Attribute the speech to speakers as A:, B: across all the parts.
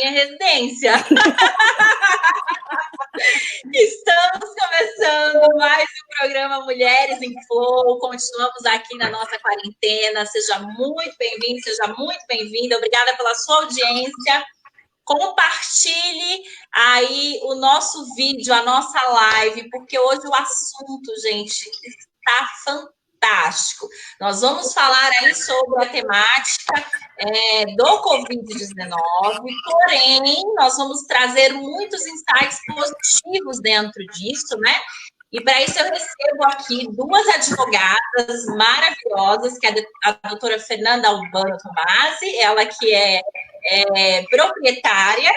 A: minha residência. Estamos começando mais um programa Mulheres em Flow. Continuamos aqui na nossa quarentena. Seja muito bem-vindo, seja muito bem-vinda. Obrigada pela sua audiência. Compartilhe aí o nosso vídeo, a nossa live, porque hoje o assunto, gente, está fantástico. Nós vamos falar aí sobre a temática do Covid-19, porém, nós vamos trazer muitos insights positivos dentro disso, né? E para isso eu recebo aqui duas advogadas maravilhosas, que é a doutora Fernanda Albano Tomasi, ela que é proprietária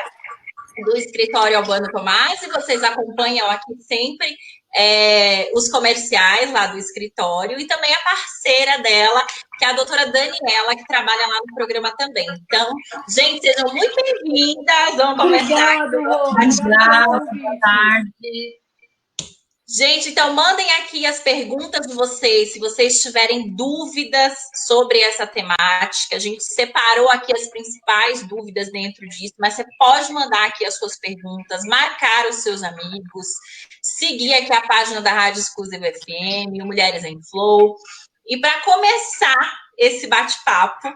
A: do escritório Albano Tomasi, vocês acompanham aqui sempre os comerciais lá do escritório, e também a parceira dela, que é a doutora Daniela, que trabalha lá no programa também. Então, gente, sejam muito bem-vindas, vamos começar.
B: Obrigada, boa tarde.
A: Gente, então mandem aqui as perguntas de vocês, se vocês tiverem dúvidas sobre essa temática. A gente separou aqui as principais dúvidas dentro disso, mas você pode mandar aqui as suas perguntas, marcar os seus amigos, seguir aqui a página da Rádio Exclusiva FM, Mulheres em Flow. E para começar esse bate-papo,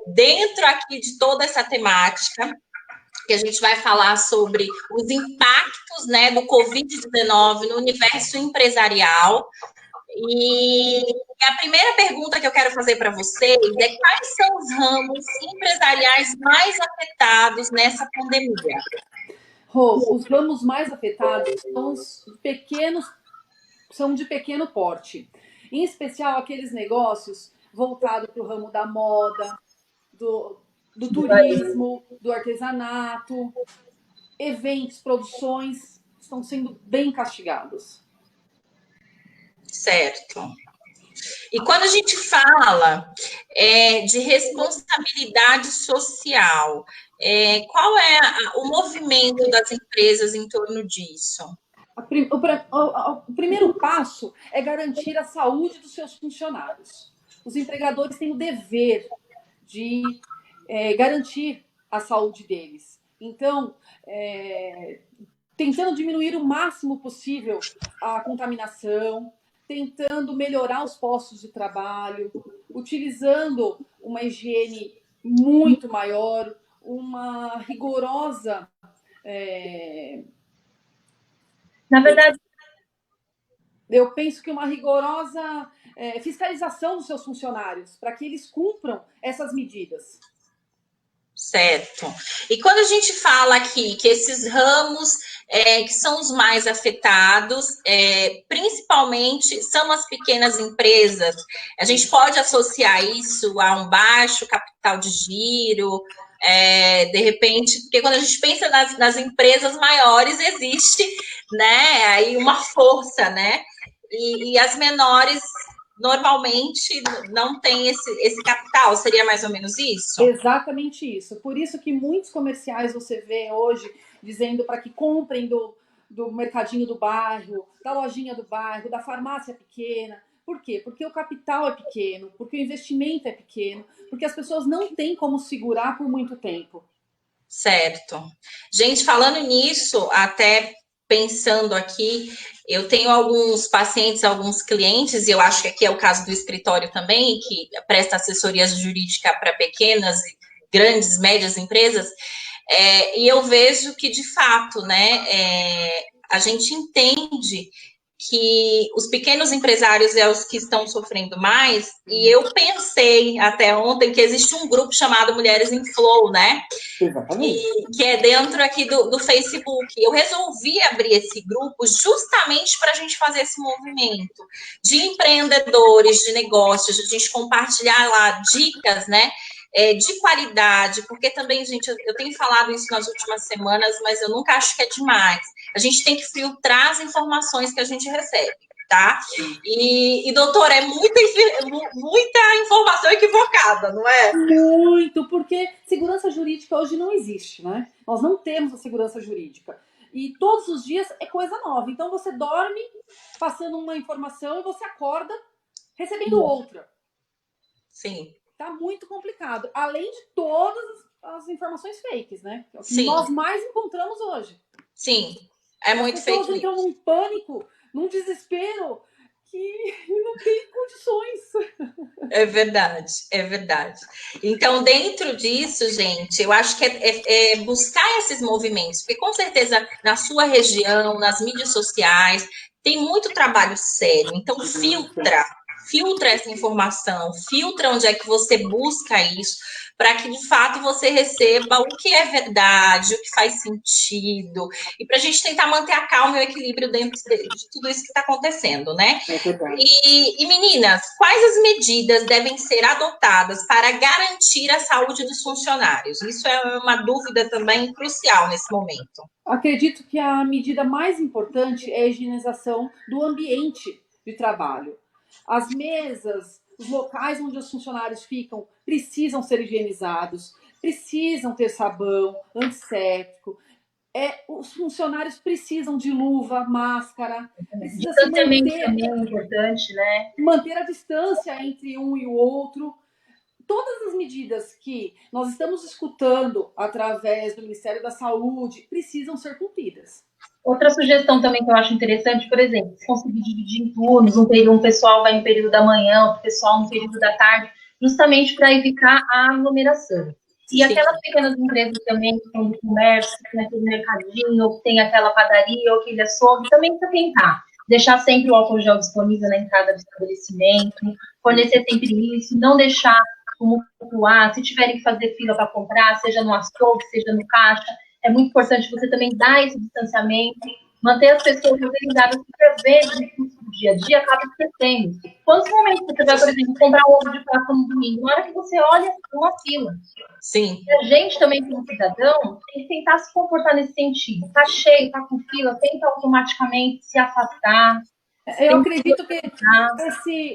A: dentro aqui de toda essa temática, que a gente vai falar sobre os impactos, né, do Covid-19 no universo empresarial. E a primeira pergunta que eu quero fazer para vocês é: quais são os ramos empresariais mais afetados nessa pandemia?
B: Rô, os ramos mais afetados são os pequenos, são de pequeno porte. Em especial aqueles negócios voltados para o ramo da moda, do turismo, do artesanato, eventos, produções, estão sendo bem castigados.
A: Certo. E quando a gente fala de responsabilidade social, qual é o movimento das empresas em torno disso?
B: O primeiro passo é garantir a saúde dos seus funcionários. Os empregadores têm o dever de garantir a saúde deles. Então, tentando diminuir o máximo possível a contaminação, tentando melhorar os postos de trabalho, utilizando uma higiene muito maior, uma rigorosa...
C: Na verdade,
B: eu penso que uma rigorosa fiscalização dos seus funcionários, para que eles cumpram essas medidas.
A: Certo. E quando a gente fala aqui que esses ramos que são os mais afetados, principalmente são as pequenas empresas, a gente pode associar isso a um baixo capital de giro, de repente, porque quando a gente pensa nas empresas maiores, existe, né, aí uma força, né, e as menores normalmente não tem esse capital, seria mais ou menos isso?
B: Exatamente isso. Por isso que muitos comerciais você vê hoje dizendo para que comprem do mercadinho do bairro, da lojinha do bairro, da farmácia pequena. Por quê? Porque o capital é pequeno, porque o investimento é pequeno, porque as pessoas não têm como segurar por muito tempo.
A: Certo. Gente, falando nisso, até pensando aqui, eu tenho alguns pacientes, alguns clientes, e eu acho que aqui é o caso do escritório também, que presta assessoria jurídica para pequenas, grandes, médias empresas, e eu vejo que, de fato, né, a gente entende que os pequenos empresários é os que estão sofrendo mais, e eu pensei até ontem que existe um grupo chamado Mulheres em Flow, né? Que é dentro aqui do Facebook. Eu resolvi abrir esse grupo justamente para a gente fazer esse movimento de empreendedores, de negócios, de a gente compartilhar lá dicas, né? De qualidade, porque também, gente, eu tenho falado isso nas últimas semanas, mas eu nunca acho que é demais. A gente tem que filtrar as informações que a gente recebe, tá? E doutora, é muita informação equivocada, não é?
B: Muito, porque segurança jurídica hoje não existe, né? Nós não temos a segurança jurídica. E todos os dias é coisa nova. Então você dorme passando uma informação e você acorda recebendo outra.
A: Sim.
B: Tá muito complicado. Além de todas as informações fakes, né? É o que
A: Sim.
B: nós mais encontramos hoje.
A: Sim, é muito
B: As pessoas
A: fake
B: entram
A: news.
B: num pânico, num desespero que não tem condições.
A: É verdade, é verdade. Então, dentro disso, gente, eu acho que é buscar esses movimentos, porque com certeza na sua região, nas mídias sociais, tem muito trabalho sério. Então, filtra essa informação, filtra onde é que você busca isso, para que de fato você receba o que é verdade, o que faz sentido, e para a gente tentar manter a calma e o equilíbrio dentro de tudo isso que está acontecendo, né?
B: É verdade.
A: E meninas, quais as medidas devem ser adotadas para garantir a saúde dos funcionários? Isso é uma dúvida também crucial nesse momento.
B: Acredito que a medida mais importante é a higienização do ambiente de trabalho. As mesas, os locais onde os funcionários ficam precisam ser higienizados, precisam ter sabão, antisséptico. Os funcionários precisam de luva, máscara, precisa se
C: Distanciamento também é importante, né?
B: manter a distância entre um e o outro. Todas as medidas que nós estamos escutando através do Ministério da Saúde precisam ser cumpridas.
C: Outra sugestão também que eu acho interessante, por exemplo, se conseguir dividir em turnos, um pessoal vai no período da manhã, outro pessoal no período da tarde, justamente para evitar a aglomeração. E aquelas pequenas empresas também que estão no comércio, que tem aquele mercadinho, ou que tem aquela padaria, ou aquele açougue, também para tentar deixar sempre o álcool gel disponível na entrada do estabelecimento, fornecer sempre isso, não deixar tumultuar, se tiverem que fazer fila para comprar, seja no açougue, seja no caixa, é muito importante você também dar esse distanciamento, manter as pessoas organizadas, porque às vezes no dia a dia acaba esquecendo. Quantos momentos você vai, por exemplo, comprar um ovo de Páscoa no domingo? Na hora que você olha, uma fila.
A: Sim.
C: E a gente também, como cidadão, tem que tentar se comportar nesse sentido. Está cheio, está com fila, tenta automaticamente se afastar.
B: Eu acredito que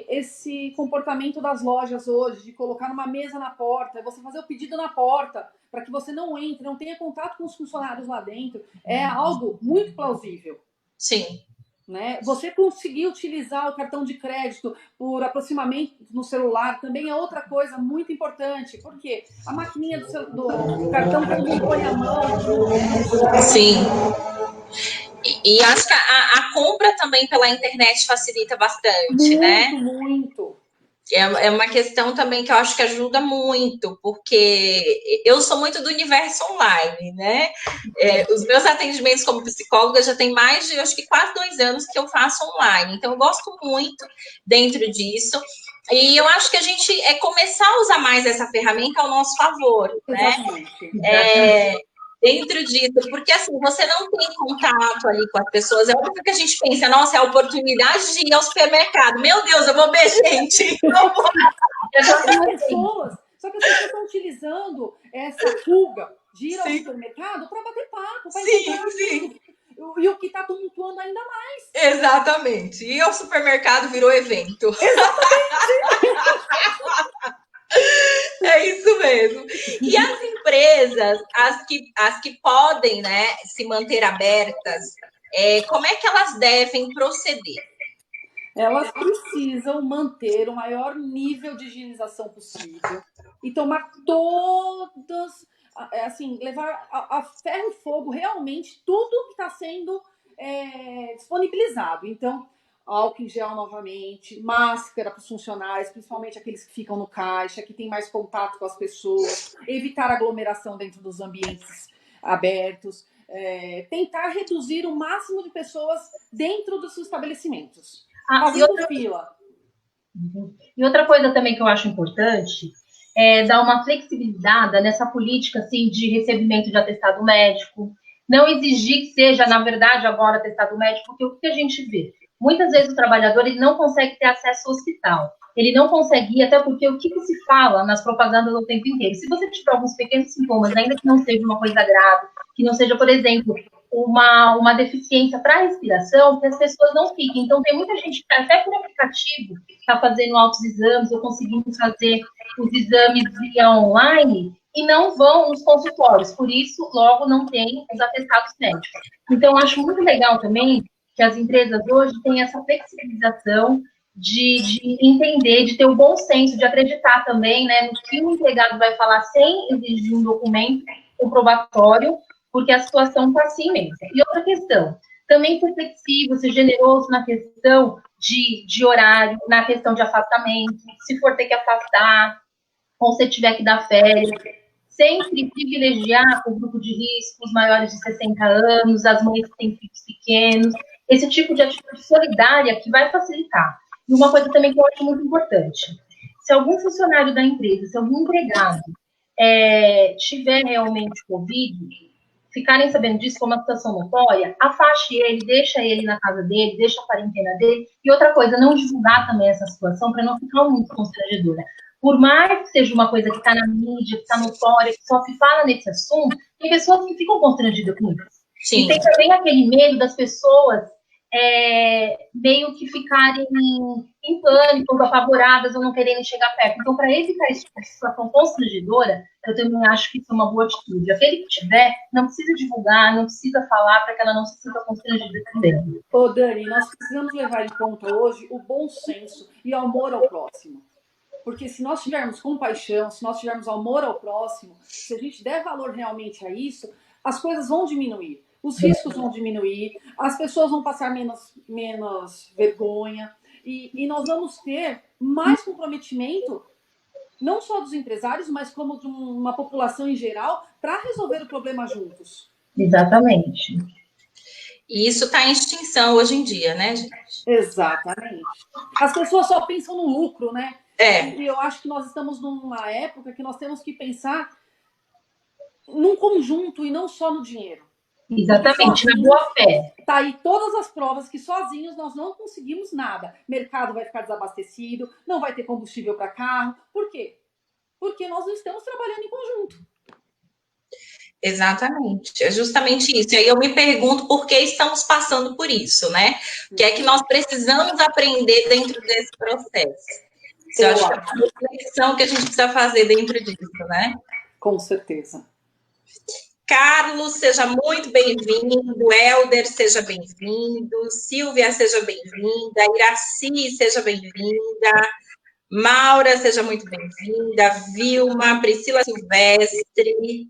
B: esse comportamento das lojas hoje, de colocar uma mesa na porta, você fazer o pedido na porta, para que você não entre, não tenha contato com os funcionários lá dentro, é algo muito plausível.
A: Sim.
B: Né? Você conseguir utilizar o cartão de crédito por aproximamento no celular também é outra coisa muito importante, porque a maquininha do cartão, todo mundo põe a mão.
A: Sim. E acho que a compra também pela internet facilita bastante,
B: muito,
A: né?
B: Muito.
A: É uma questão também que eu acho que ajuda muito, porque eu sou muito do universo online, né? Os meus atendimentos como psicóloga já tem mais de, acho que quase 2 anos que eu faço online. Então, eu gosto muito dentro disso. E eu acho que a gente começar a usar mais essa ferramenta ao nosso favor, né?
B: Exatamente.
A: Dentro disso, porque assim, você não tem contato ali com as pessoas, é óbvio que a gente pensa, nossa, é a oportunidade de ir ao supermercado, meu Deus, eu vou ver gente.
B: Só que as pessoas estão utilizando essa fuga de ir ao supermercado para bater papo, para encontrar
A: Sim.
B: E o que está tumultuando ainda mais.
A: Exatamente. E o supermercado virou evento.
B: Exatamente.
A: É isso mesmo. E as empresas, as que podem, né, se manter abertas, como é que elas devem proceder?
B: Elas precisam manter o maior nível de higienização possível e tomar todas, assim, levar a ferro e fogo realmente tudo que está sendo disponibilizado. Então, álcool em gel novamente, máscara para os funcionários, principalmente aqueles que ficam no caixa, que têm mais contato com as pessoas, evitar aglomeração dentro dos ambientes abertos, tentar reduzir o máximo de pessoas dentro dos estabelecimentos.
C: E outra coisa também que eu acho importante é dar uma flexibilizada nessa política assim, de recebimento de atestado médico, não exigir que seja, na verdade, agora atestado médico, porque o que a gente vê? Muitas vezes o trabalhador ele não consegue ter acesso ao hospital, ele não consegue ir, até porque o que se fala nas propagandas o tempo inteiro? Se você tiver alguns pequenos sintomas, ainda que não seja uma coisa grave, que não seja, por exemplo, uma deficiência para a respiração, que as pessoas não fiquem. Então, tem muita gente que até por aplicativo está fazendo autoexames ou conseguindo fazer os exames via online e não vão nos consultórios. Por isso, logo, não tem os atestados médicos. Então, acho muito legal também que as empresas hoje têm essa flexibilização de entender, de ter o bom senso, de acreditar também, né, no que o empregado vai falar sem exigir um documento comprobatório, porque a situação está assim mesmo. E outra questão, também ser flexível, ser generoso na questão de horário, na questão de afastamento, se for ter que afastar, ou se tiver que dar férias, sempre privilegiar o grupo de risco, os maiores de 60 anos, as mães que têm filhos pequenos, esse tipo de atitude solidária que vai facilitar. E uma coisa também que eu acho muito importante, se algum funcionário da empresa, se algum empregado tiver realmente Covid, ficarem sabendo disso como uma situação notória, afaste ele, deixa ele na casa dele, deixa a quarentena dele. E outra coisa, não divulgar também essa situação para não ficar muito constrangedora. Por mais que seja uma coisa que está na mídia, que está notória, que só se fala nesse assunto, tem pessoas que ficam constrangidas com isso. Sim. E tem também aquele medo das pessoas meio que ficarem em pânico, apavoradas ou não quererem chegar perto. Então, para evitar essa situação constrangedora, eu também acho que isso é uma boa atitude. Aquele que tiver, não precisa divulgar, não precisa falar para que ela não se sinta constrangida também.
B: Ô, Dani, nós precisamos levar em conta hoje o bom senso e amor ao próximo. Porque se nós tivermos compaixão, se nós tivermos amor ao próximo, se a gente der valor realmente a isso, as coisas vão diminuir. Os riscos vão diminuir, as pessoas vão passar menos vergonha e nós vamos ter mais comprometimento, não só dos empresários, mas como de uma população em geral, para resolver o problema juntos.
C: Exatamente.
A: E isso está em extinção hoje em dia, né, gente?
B: Exatamente. As pessoas só pensam no lucro, né? E eu acho que nós estamos numa época que nós temos que pensar num conjunto e não só no dinheiro.
C: Exatamente, na boa fé.
B: Tá aí todas as provas que sozinhos nós não conseguimos nada. Mercado vai ficar desabastecido, não vai ter combustível para carro. Por quê? Porque nós não estamos trabalhando em conjunto.
A: Exatamente, é justamente isso. E aí eu me pergunto por que estamos passando por isso, né? O que é que nós precisamos aprender dentro desse processo? Eu acho que é uma reflexão que a gente precisa fazer dentro disso, né?
B: Com certeza.
A: Carlos, seja muito bem-vindo. Helder, seja bem-vindo. Silvia, seja bem-vinda. Iraci, seja bem-vinda. Maura, seja muito bem-vinda. Vilma, Priscila Silvestre,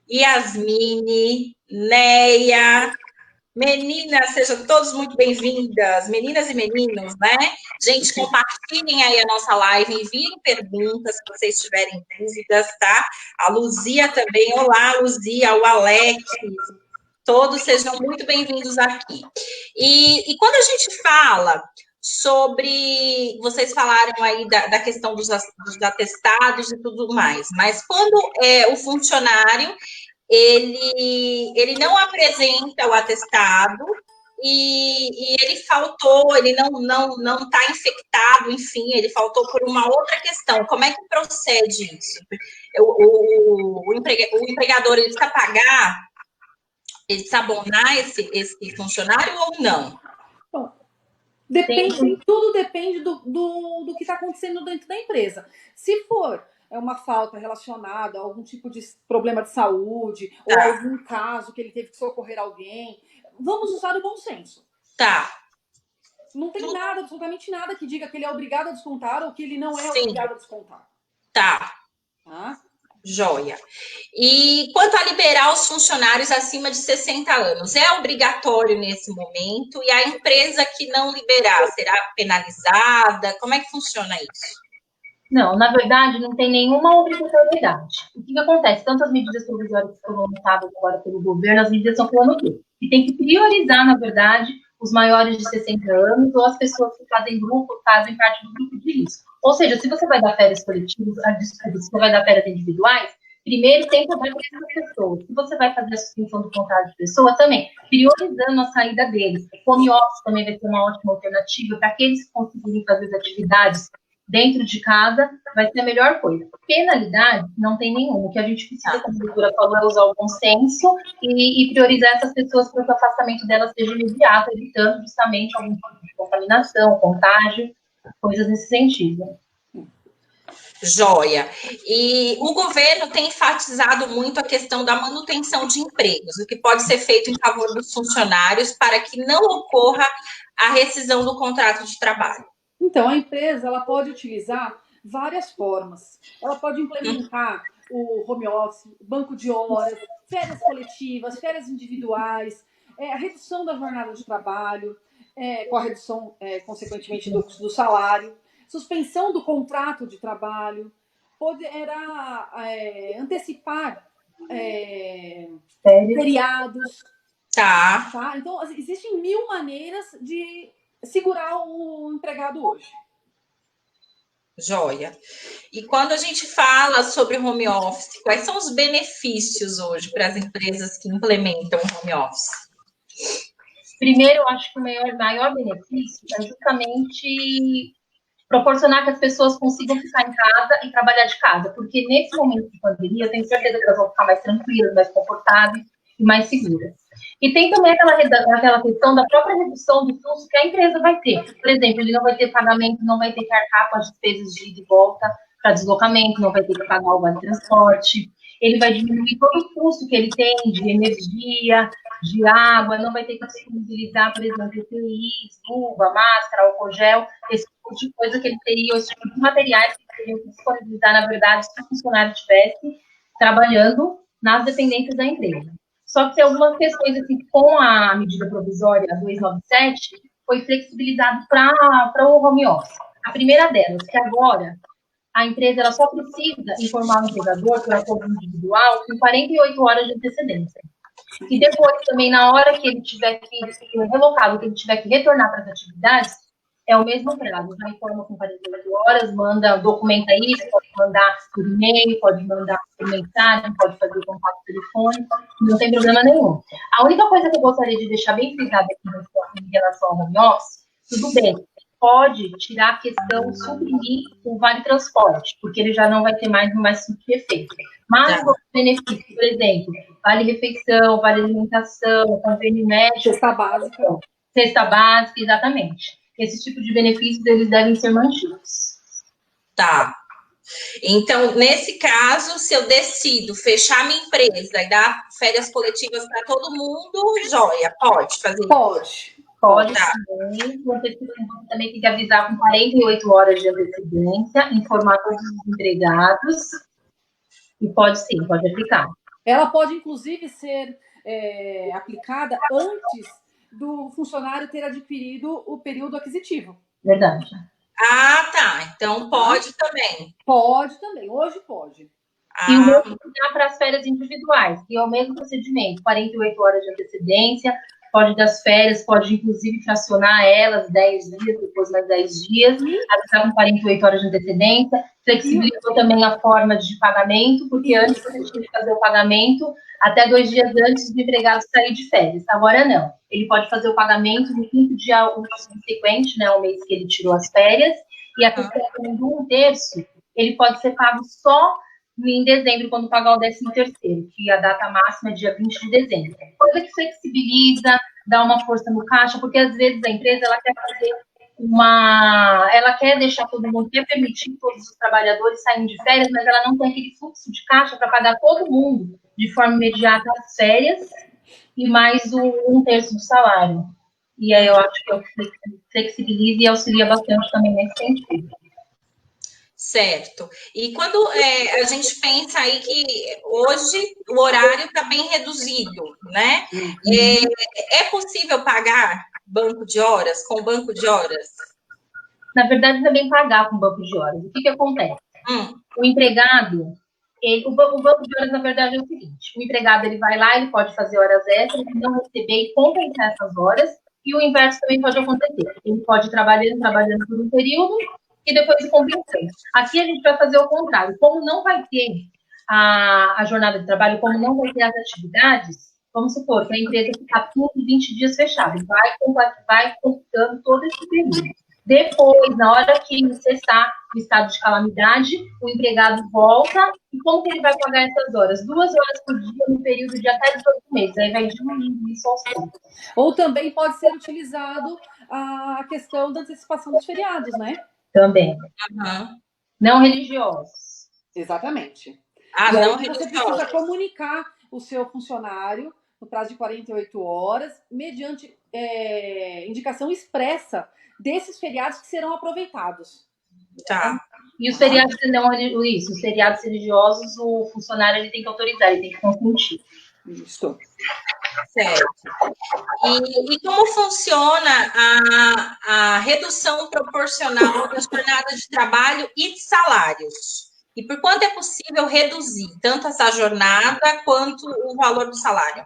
A: Yasmine, Neia. Meninas, sejam todos muito bem-vindas. Meninas e meninos, né? Gente, compartilhem aí a nossa live, enviem perguntas se vocês tiverem dúvidas, tá? A Luzia também. Olá, Luzia, o Alex. Todos sejam muito bem-vindos aqui. E quando a gente fala sobre... Vocês falaram aí da questão dos atestados e tudo mais, mas quando o funcionário... Ele não apresenta o atestado e ele faltou, ele não está infectado, enfim, ele faltou por uma outra questão. Como é que procede isso? O empregador, ele precisa pagar, ele precisa abonar esse funcionário ou não?
B: Bom, tudo depende do que está acontecendo dentro da empresa. Se for uma falta relacionada a algum tipo de problema de saúde, ou algum caso que ele teve que socorrer alguém, vamos usar o bom senso.
A: Tá.
B: Não tem nada, absolutamente nada que diga que ele é obrigado a descontar ou que ele não é obrigado a descontar.
A: Tá. Joia. E quanto a liberar os funcionários acima de 60 anos, é obrigatório nesse momento? E a empresa que não liberar, será penalizada? Como é que funciona isso?
C: Não, na verdade, não tem nenhuma obrigatoriedade. O que acontece? Tanto as medidas provisórias que foram adotadas agora pelo governo, as medidas estão falando tudo. E tem que priorizar, na verdade, os maiores de 60 anos ou as pessoas que fazem parte do grupo de risco. Ou seja, se você vai dar férias coletivas, se você vai dar férias individuais, primeiro tem que dar para essas pessoas. Se você vai fazer a suspensão do contrato de pessoa, também priorizando a saída deles. O home office também vai ser uma ótima alternativa para aqueles que conseguirem fazer as atividades dentro de casa, vai ser a melhor coisa. Penalidade não tem nenhuma. O que a gente precisa, como a doutora falou, é usar o bom senso e priorizar essas pessoas para que o afastamento delas seja imediato, evitando justamente algum tipo de contaminação, contágio, coisas nesse sentido.
A: Joia. E o governo tem enfatizado muito a questão da manutenção de empregos, o que pode ser feito em favor dos funcionários para que não ocorra a rescisão do contrato de trabalho.
B: Então, a empresa ela pode utilizar várias formas. Ela pode implementar o home office, banco de horas, férias coletivas, férias individuais, a redução da jornada de trabalho, com a redução, consequentemente, do salário, suspensão do contrato de trabalho, poderá antecipar feriados. Tá? Então, existem 1000 maneiras de segurar o empregado hoje.
A: Joia. E quando a gente fala sobre home office, quais são os benefícios hoje para as empresas que implementam home office?
C: Primeiro, eu acho que o maior benefício é justamente proporcionar que as pessoas consigam ficar em casa e trabalhar de casa, porque nesse momento de pandemia, eu tenho certeza que elas vão ficar mais tranquilas, mais confortáveis e mais seguras. E tem também aquela questão da própria redução do custo que a empresa vai ter. Por exemplo, ele não vai ter pagamento, não vai ter que arcar com as despesas de ida e volta para deslocamento, não vai ter que pagar o vale transporte, ele vai diminuir todo o custo que ele tem de energia, de água, não vai ter que disponibilizar, por exemplo, EPIs, luva, máscara, álcool gel, esse tipo de coisa que ele teria, esse tipo de materiais que ele teria que disponibilizar, na verdade, se o funcionário estivesse trabalhando nas dependências da empresa. Só que tem algumas questões, assim, com a medida provisória 297, foi flexibilizado para o home office. A primeira delas, que agora a empresa ela só precisa informar o empregador por acordo individual com 48 horas de antecedência. E depois, também, na hora que ele tiver que ser relocado, que ele tiver que retornar para as atividades, é o mesmo prazo. Já informa com 48 horas, documenta isso, pode mandar por e-mail, pode mandar por mensagem, pode fazer contato telefônico, não tem problema nenhum. A única coisa que eu gostaria de deixar bem frisada aqui em relação ao home office, tudo bem, pode tirar a questão, suprimir o vale transporte, porque ele já não vai ter mais efeito. Mas o benefício, por exemplo, vale refeição, vale alimentação, convênio médico, cesta básica, exatamente. Esse tipo de benefícios, eles devem ser mantidos.
A: Tá. Então, nesse caso, se eu decido fechar minha empresa e dar férias coletivas para todo mundo, joia, pode fazer isso?
C: Pode sim. Você também tem que avisar com 48 horas de antecedência, informar todos os empregados. E pode sim, pode aplicar.
B: Ela pode, inclusive, ser aplicada antes do funcionário ter adquirido o período aquisitivo.
C: Verdade.
A: Ah, tá. Então pode também.
B: Pode também. Hoje pode.
C: E o mesmo para as férias individuais, que é o mesmo procedimento, 48 horas de antecedência, pode das férias, pode inclusive fracionar elas 10 dias, depois mais 10 dias, avisar com 48 horas de antecedência, flexibilizou também a forma de pagamento, porque antes você tinha que fazer o pagamento até 2 dias antes do empregado sair de férias. Agora não. Ele pode fazer o pagamento no 5º dia subsequente, né, o mês que ele tirou as férias, e a questão do 1/3, ele pode ser pago só em dezembro, quando pagar o 13º, que a data máxima é dia 20 de dezembro. Coisa que flexibiliza, dá uma força no caixa, porque às vezes a empresa ela quer fazer ela quer deixar todo mundo, quer permitir todos os trabalhadores saírem de férias, mas ela não tem aquele fluxo de caixa para pagar todo mundo de forma imediata as férias e mais o 1/3 do salário. E aí eu acho que flexibiliza e auxilia bastante também nesse sentido.
A: Certo. E quando a gente pensa aí que hoje o horário está bem reduzido, né? É possível pagar banco de horas, com banco de horas?
C: Na verdade, também pagar com banco de horas. O que acontece? O empregado, o banco de horas, na verdade, é o seguinte: o empregado ele vai lá, ele pode fazer horas extras, ele não receber e compensar essas horas, e o inverso também pode acontecer. Ele pode ir trabalhando por um período, e depois compensando. Aqui a gente vai fazer o contrário. Como não vai ter a jornada de trabalho, como não vai ter as atividades, vamos supor que a empresa ficar 15, 20 dias fechada, vai computando todo esse período. Depois, na hora que cessar o estado de calamidade, o empregado volta, e como que ele vai pagar essas horas? 2 horas por dia no período de até 18 meses, aí vai diminuindo isso aos poucos.
B: Ou também pode ser utilizado a questão da antecipação dos feriados, né?
C: Também. Não religiosos.
B: Exatamente.
A: Não
B: religiosos. Você precisa comunicar o seu funcionário no prazo de 48 horas, mediante indicação expressa desses feriados que serão aproveitados.
A: Tá.
C: E os feriados os feriados religiosos, o funcionário ele tem que autorizar, ele tem que consentir.
B: Isso.
A: Certo. E como funciona a redução proporcional da jornada de trabalho e de salários? E por quanto é possível reduzir tanto essa jornada quanto o valor do salário?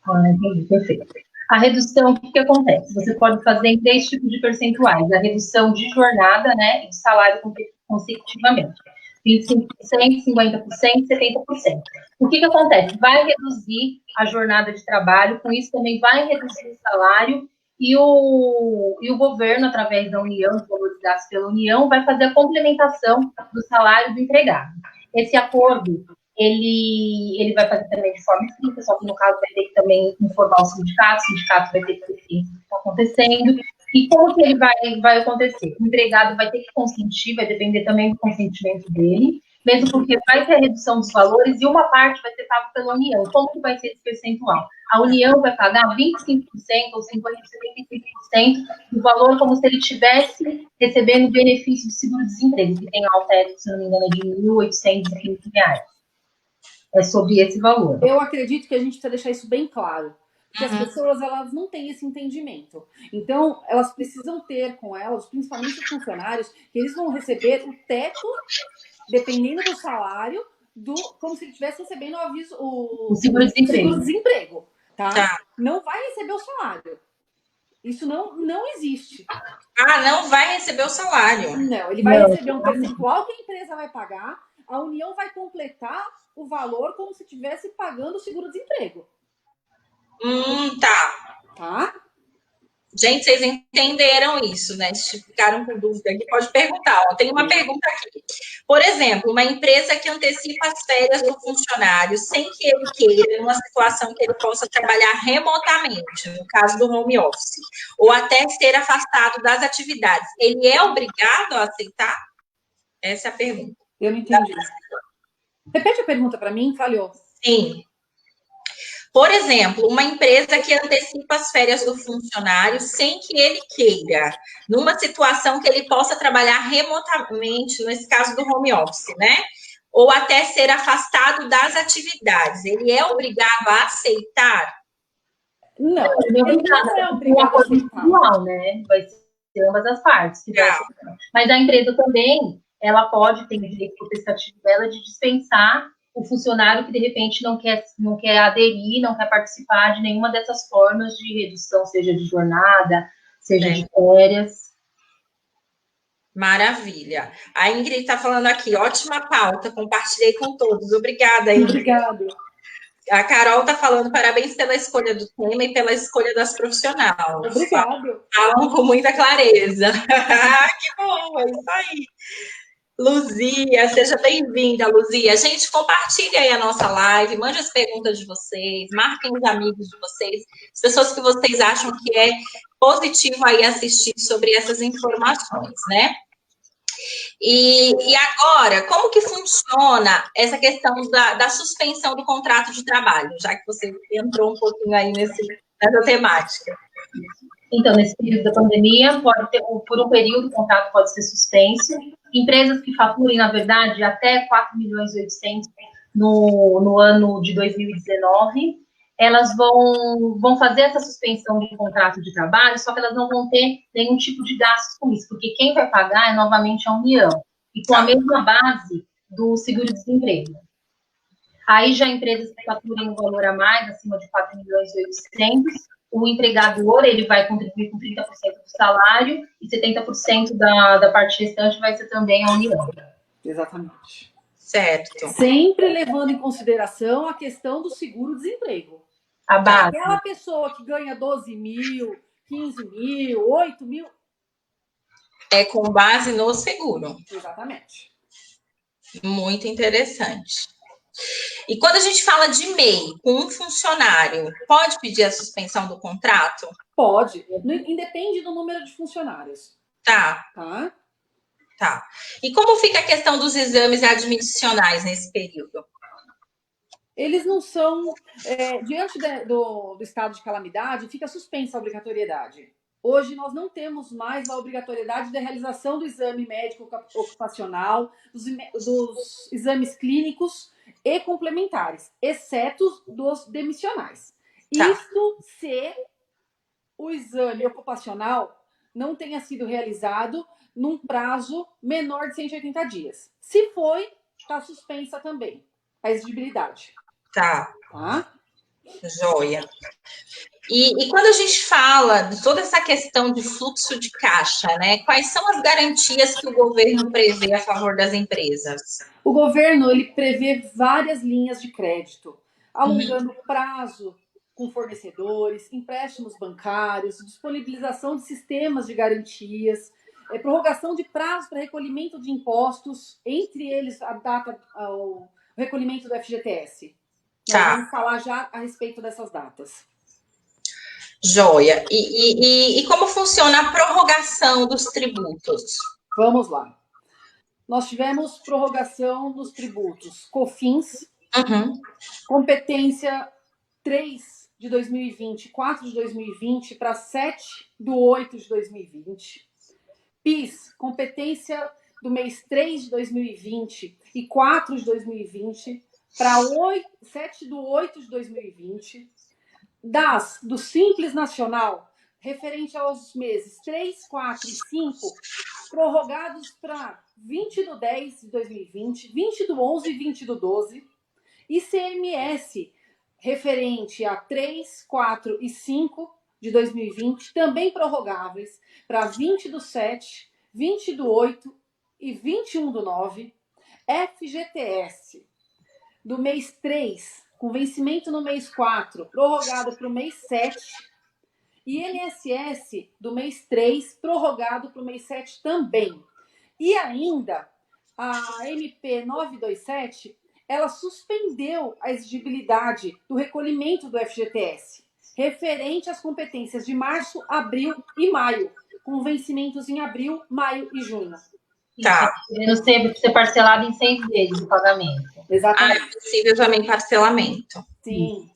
C: Entendi, perfeito. A redução, o que acontece? Você pode fazer em 3 tipos de percentuais. A redução de jornada, né, e de salário consecutivamente. 25%, 50%, 70%. O que acontece? Vai reduzir a jornada de trabalho, com isso também vai reduzir o salário e o governo, através da União, os valores gastos pela União, vai fazer a complementação do salário do empregado. Esse acordo, ele vai fazer também de forma escrita, só que no caso vai ter que também informar o sindicato vai ter que ter o que está acontecendo. E como que ele vai acontecer? O empregado vai ter que consentir, vai depender também do consentimento dele, mesmo porque vai ter a redução dos valores e uma parte vai ser pago pela União. Como que vai ser esse percentual? A União vai pagar 25% ou 50%, 75% do valor, como se ele estivesse recebendo benefício de seguro-desemprego, que tem ao teto, se não me engano, é de R$ 1.815. É sobre esse valor.
B: Eu acredito que a gente precisa deixar isso bem claro. Porque as pessoas, elas não têm esse entendimento. Então, elas precisam ter com elas, principalmente os funcionários, que eles vão receber o teto, dependendo do salário, como se ele estivesse recebendo o seguro-desemprego. Tá? Não vai receber o salário. Isso não existe.
A: Não vai receber o salário.
B: Não, ele vai receber um percentual que a empresa vai pagar, a União vai completar o valor como se estivesse pagando o seguro-desemprego. Tá?
A: Gente, vocês entenderam isso, né? Se ficaram com dúvida aqui, pode perguntar. Tem uma pergunta aqui. Por exemplo, uma empresa que antecipa as férias do funcionário sem que ele queira, numa situação que ele possa trabalhar remotamente, no caso do home office, ou até ser afastado das atividades, ele é obrigado a aceitar? Essa é a pergunta.
B: Eu não entendi. Repete a pergunta para mim, falhou.
A: Sim. Por exemplo, uma empresa que antecipa as férias do funcionário sem que ele queira, numa situação que ele possa trabalhar remotamente, nesse caso do home office, né? Ou até ser afastado das atividades. Ele é obrigado a aceitar?
B: Não, ele não é obrigado a aceitar.
C: Né? Vai ser ambas as partes. Mas a empresa também, ela pode ter o direito protestativo dela de dispensar o funcionário que, de repente, não quer aderir, não quer participar de nenhuma dessas formas de redução, seja de jornada, seja de férias.
A: Maravilha. A Ingrid está falando aqui, ótima pauta, compartilhei com todos. Obrigada, Ingrid.
B: Obrigada.
A: A Carol está falando, parabéns pela escolha do tema e pela escolha das profissionais.
B: Obrigada.
A: Falam com muita clareza. Que bom, é isso aí. Luzia, seja bem-vinda, Luzia. Gente, compartilha aí a nossa live, mande as perguntas de vocês, marquem os amigos de vocês, as pessoas que vocês acham que é positivo aí assistir sobre essas informações, né? E agora, como que funciona essa questão da suspensão do contrato de trabalho, já que você entrou um pouquinho aí nessa temática?
C: Então, nesse período da pandemia, por um período, o contrato pode ser suspenso. Empresas que faturem, na verdade, até 4.800.000 no ano de 2019, elas vão fazer essa suspensão do contrato de trabalho, só que elas não vão ter nenhum tipo de gastos com isso, porque quem vai pagar é novamente a União, e com a mesma base do seguro-desemprego. Aí já empresas que faturem um valor a mais, acima de 4.800.000, o empregador ele vai contribuir com 30% do salário e 70% da parte restante vai ser também a União.
B: Exatamente.
A: Certo.
B: Sempre levando em consideração a questão do seguro-desemprego.
C: A base.
B: Aquela pessoa que ganha 12 mil, 15 mil, 8 mil...
A: É com base no seguro.
B: Exatamente.
A: Muito interessante. E quando a gente fala de MEI com um funcionário, pode pedir a suspensão do contrato?
B: Pode. Independe do número de funcionários.
A: Tá. E como fica a questão dos exames admissionais nesse período?
B: Eles não são... diante do estado de calamidade, fica suspensa a obrigatoriedade. Hoje, nós não temos mais a obrigatoriedade da realização do exame médico ocupacional, dos exames clínicos e complementares, exceto dos demissionais.
A: Tá.
B: Isto se o exame ocupacional não tenha sido realizado num prazo menor de 180 dias. Se foi, está suspensa também a exigibilidade.
A: Tá.
B: Tá?
A: Joia. E quando a gente fala de toda essa questão de fluxo de caixa, né? Quais são as garantias que o governo prevê a favor das empresas?
B: O governo ele prevê várias linhas de crédito, alongando prazo com fornecedores, empréstimos bancários, disponibilização de sistemas de garantias, prorrogação de prazo para recolhimento de impostos, entre eles a data, o recolhimento do FGTS. Nós vamos falar já a respeito dessas datas.
A: Joia. E como funciona a prorrogação dos tributos?
B: Vamos lá. Nós tivemos prorrogação dos tributos COFINS, competência 3 de 2020, 4 de 2020 para 7 de 8 de 2020. PIS, competência do mês 3 de 2020 e 4 de 2020 para 7 de 8 de 2020. Do Simples Nacional, referente aos meses 3, 4 e 5, prorrogados para 20 de 10 de 2020, 20 de 11 e 20 de 12. ICMS, referente a 3, 4 e 5 de 2020, também prorrogáveis para 20 do 7, 20 do 8 e 21 do 9. FGTS, do mês 3, com vencimento no mês 4, prorrogado para o mês 7. E INSS, do mês 3, prorrogado para o mês 7 também. E ainda, a MP 927, ela suspendeu a exigibilidade do recolhimento do FGTS, referente às competências de março, abril e maio, com vencimentos em abril, maio e junho.
A: Tá.
C: Podendo ser parcelado em 6 vezes o pagamento.
B: Exatamente.
A: É possível também parcelamento.
B: Sim.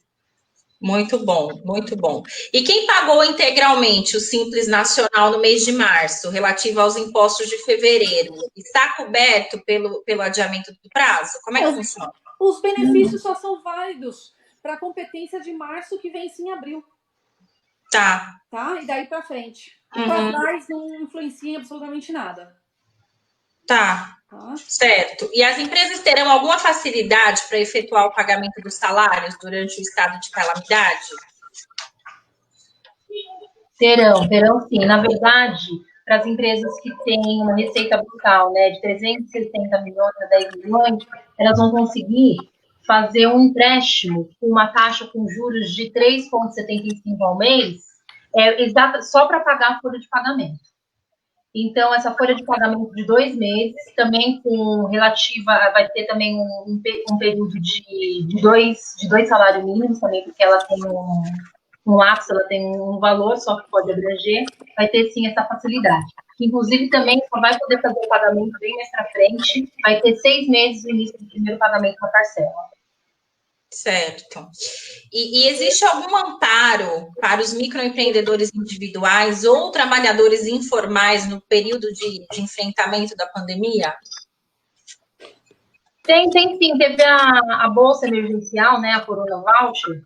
A: Muito bom, muito bom. E quem pagou integralmente o Simples Nacional no mês de março, relativo aos impostos de fevereiro, está coberto pelo adiamento do prazo? Como é que funciona?
B: Os benefícios só são válidos para a competência de março que vence em abril.
A: Tá.
B: E daí para frente. Para trás não influencia em absolutamente nada.
A: Tá. Certo. E as empresas terão alguma facilidade para efetuar o pagamento dos salários durante o estado de calamidade?
C: Terão sim. Na verdade, para as empresas que têm uma receita brutal, né, de 360 milhões a 10 milhões, elas vão conseguir fazer um empréstimo com uma taxa com juros de 3,75 ao mês, só para pagar a folha de pagamento. Então, essa folha de pagamento de 2 meses, também vai ter também um período de dois salários mínimos também, porque ela tem um lapso, ela tem um valor só que pode abranger, vai ter sim essa facilidade. Inclusive, também só vai poder fazer o pagamento bem mais para frente, vai ter 6 meses no início do primeiro pagamento da parcela.
A: Certo. E existe algum amparo para os microempreendedores individuais ou trabalhadores informais no período de enfrentamento da pandemia?
C: Tem sim. Teve a Bolsa Emergencial, né, a Corona Voucher,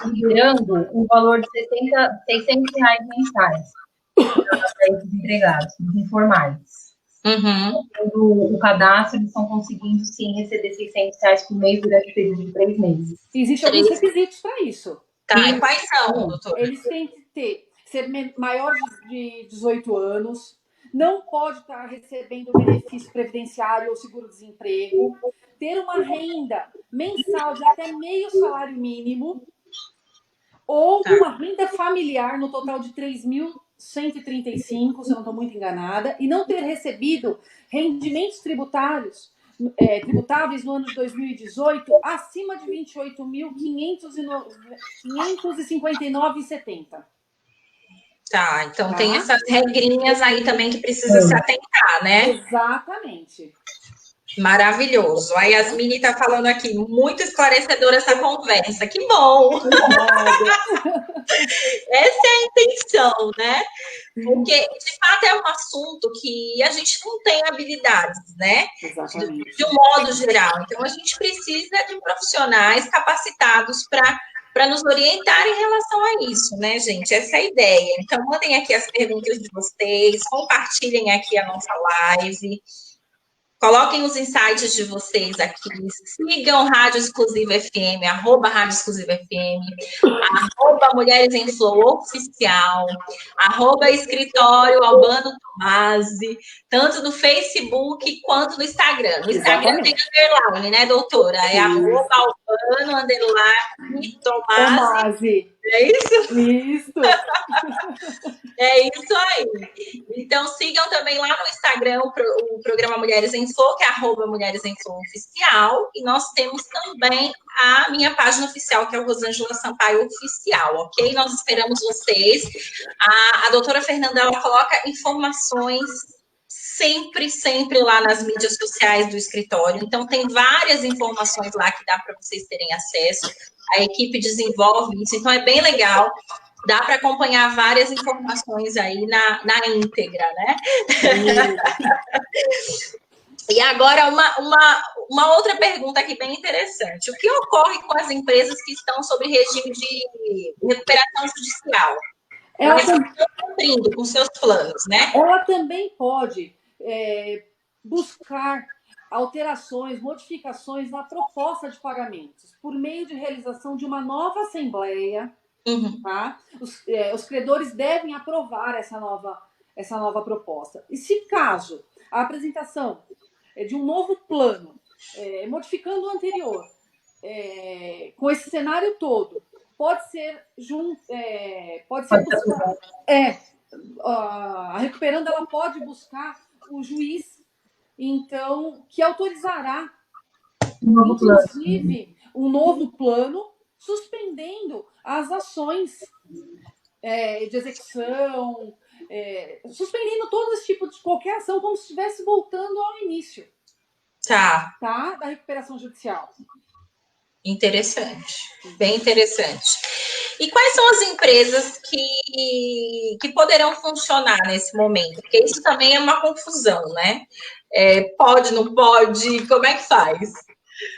C: liberando um valor de R$600 mensais para esses empregados, os informais. O cadastro, eles estão conseguindo, sim, receber R$600 por mês durante o período de 3 meses.
B: Existem alguns requisitos para isso.
A: E quais são, doutor?
B: Eles têm que ser maior de 18 anos, não pode estar recebendo benefício previdenciário ou seguro-desemprego, ter uma renda mensal de até meio salário mínimo, ou uma renda familiar no total de 3.135, se eu não estou muito enganada, e não ter recebido rendimentos tributáveis no ano de 2018 acima de 28.559,70.
A: Tá, então tem essas regrinhas aí também que precisa se atentar, né?
B: Exatamente.
A: Maravilhoso. A Yasmine está falando aqui, muito esclarecedora essa conversa. Que bom! Essa é a intenção, né? Porque, de fato, é um assunto que a gente não tem habilidades, né?
B: Exatamente.
A: De um modo geral. Então, a gente precisa de profissionais capacitados para nos orientar em relação a isso, né, gente? Essa é a ideia. Então, mandem aqui as perguntas de vocês, compartilhem aqui a nossa live. Coloquem os insights de vocês aqui. Sigam Rádio Exclusiva FM, @Rádio Exclusiva FM, @Mulheres em Flow Oficial, @Escritório Albano Tomasi, tanto no Facebook quanto no Instagram. No Instagram tem underline, né, doutora? É @Albano Tomasi. É isso?
B: Isso.
A: É isso aí. Então, sigam também lá no Instagram o programa Mulheres em Flow, que é @Mulheres em Flow Oficial. E nós temos também a minha página oficial, que é o Rosângela Sampaio Oficial, ok? Nós esperamos vocês. A doutora Fernanda, ela coloca informações sempre lá nas mídias sociais do escritório. Então, tem várias informações lá que dá para vocês terem acesso. A equipe desenvolve isso, então é bem legal. Dá para acompanhar várias informações aí na íntegra, né? E agora, uma outra pergunta aqui bem interessante. O que ocorre com as empresas que estão sob regime de recuperação judicial? Elas estão cumprindo com seus planos, né?
B: Ela também pode buscar alterações, modificações na proposta de pagamentos, por meio de realização de uma nova assembleia. Tá? Os credores devem aprovar essa nova proposta. E se caso a apresentação de um novo plano, modificando o anterior, com esse cenário todo, pode ser buscado. A recuperando, ela pode buscar o juiz, então, que autorizará, inclusive, um novo plano, suspendendo as ações de execução, suspendendo todo esse tipo de qualquer ação, como se estivesse voltando ao início.
A: Tá?
B: Da recuperação judicial.
A: Interessante, bem interessante. E quais são as empresas que poderão funcionar nesse momento? Porque isso também é uma confusão, né? Pode, não pode, como é que faz?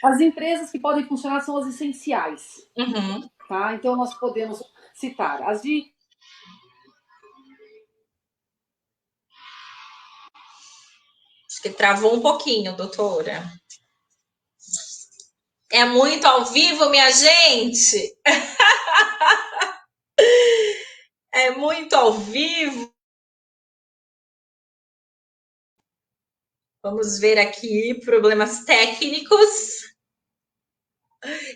B: As empresas que podem funcionar são as essenciais. Tá? Então, nós podemos citar as de...
A: Acho que travou um pouquinho, doutora. É muito ao vivo, minha gente? É muito ao vivo. Vamos ver aqui problemas técnicos.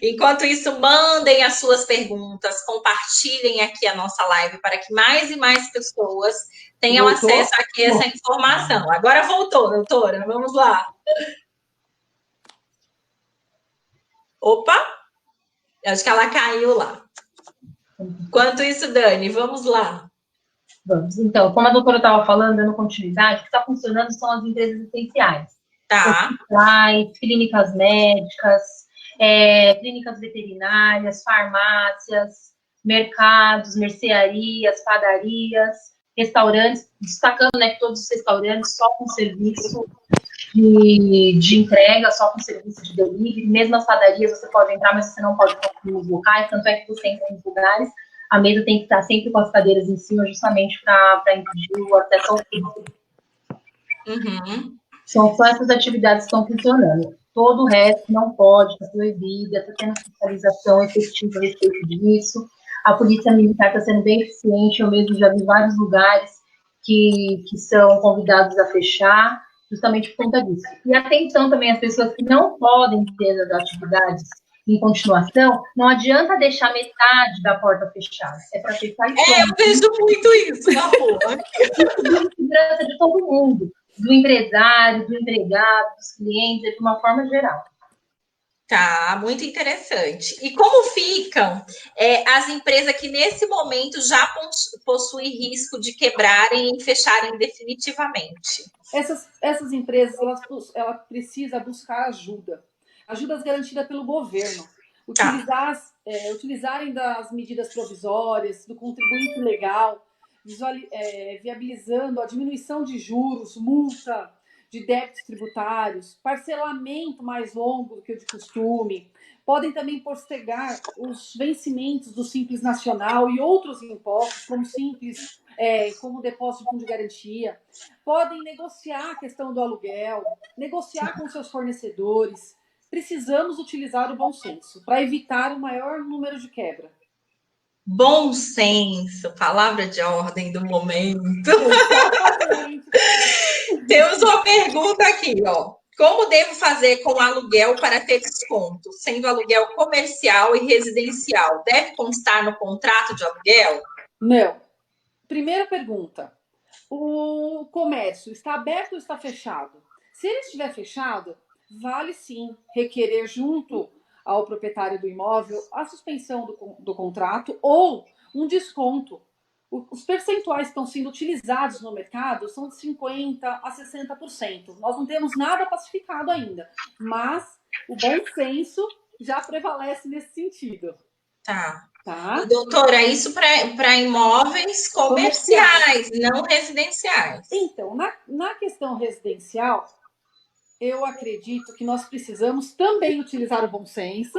A: Enquanto isso, mandem as suas perguntas, compartilhem aqui a nossa live para que mais e mais pessoas tenham acesso aqui a essa informação. Agora voltou, doutora. Vamos lá. Opa! Acho que ela caiu lá. Enquanto isso, Dani, vamos lá.
C: Vamos. Então, como a doutora estava falando, dando continuidade, o que está funcionando são as empresas essenciais.
A: Tá.
C: Hospitais, clínicas médicas, clínicas veterinárias, farmácias, mercados, mercearias, padarias, restaurantes, destacando, né, que todos os restaurantes só com serviço de entrega, só com serviço de delivery. Mesmo as padarias você pode entrar, mas você não pode consumir nos locais, tanto é que você entra nos lugares, a mesa tem que estar sempre com as cadeiras em cima, justamente para impedir o acesso ao público. São só essas atividades que estão funcionando. Todo o resto não pode, está proibido, está tendo fiscalização efetiva a respeito disso. A polícia militar está sendo bem eficiente, eu mesmo já vi vários lugares que são convidados a fechar, justamente por conta disso. E atenção também às pessoas que não podem ter as atividades em continuação, não adianta deixar metade da porta fechada. É para fechar e
A: eu vejo muito isso na rua.
C: Segurança de todo mundo, do empresário, do empregado, dos clientes, de uma forma geral.
A: Tá, muito interessante. E como ficam as empresas que nesse momento já possuem risco de quebrarem e fecharem definitivamente?
B: Essas empresas, ela precisa buscar ajudas garantidas pelo governo,
A: Tá.
B: utilizarem das medidas provisórias, do contribuinte legal, viabilizando a diminuição de juros, multa de débitos tributários, parcelamento mais longo do que o de costume. Podem também postergar os vencimentos do Simples Nacional e outros impostos, como o depósito de fundo de garantia. Podem negociar a questão do aluguel, negociar com seus fornecedores. Precisamos utilizar o bom senso para evitar o maior número de quebra.
A: Bom senso, palavra de ordem do momento.
B: Exatamente.
A: Temos uma pergunta aqui, ó. Como devo fazer com aluguel para ter desconto, sendo aluguel comercial e residencial? Deve constar no contrato de aluguel?
B: Não. Primeira pergunta. O comércio está aberto ou está fechado? Se ele estiver fechado, vale sim requerer junto ao proprietário do imóvel a suspensão do contrato ou um desconto. Os percentuais que estão sendo utilizados no mercado são de 50% a 60%. Nós não temos nada pacificado ainda, mas o bom senso já prevalece nesse sentido.
A: Tá.
B: Tá?
A: E, doutora, isso para imóveis comerciais, não residenciais.
B: Então, na questão residencial, eu acredito que nós precisamos também utilizar o bom senso,